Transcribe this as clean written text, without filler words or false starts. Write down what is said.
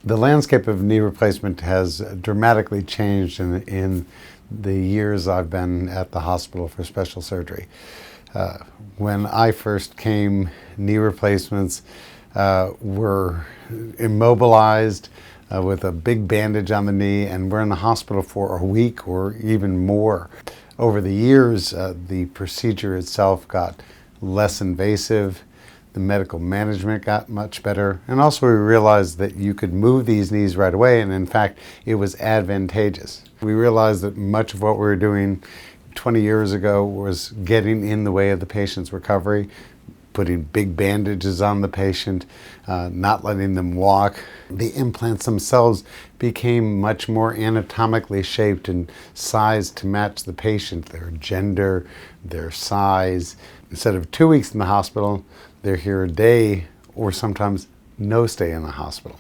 The landscape of knee replacement has dramatically changed in the years I've been at the hospital for special surgery. When I first came, knee replacements were immobilized with a big bandage on the knee, and we're in the hospital for a week or even more. Over the years, the procedure itself got less invasive. The medical management got much better, and also we realized that you could move these knees right away, and in fact it was advantageous. We realized that much of what we were doing 20 years ago was getting in the way of the patient's recovery, putting big bandages on the patient, not letting them walk. The implants themselves became much more anatomically shaped and sized to match the patient, their gender, their size. Instead of 2 weeks in the hospital, they're here a day or sometimes no stay in the hospital.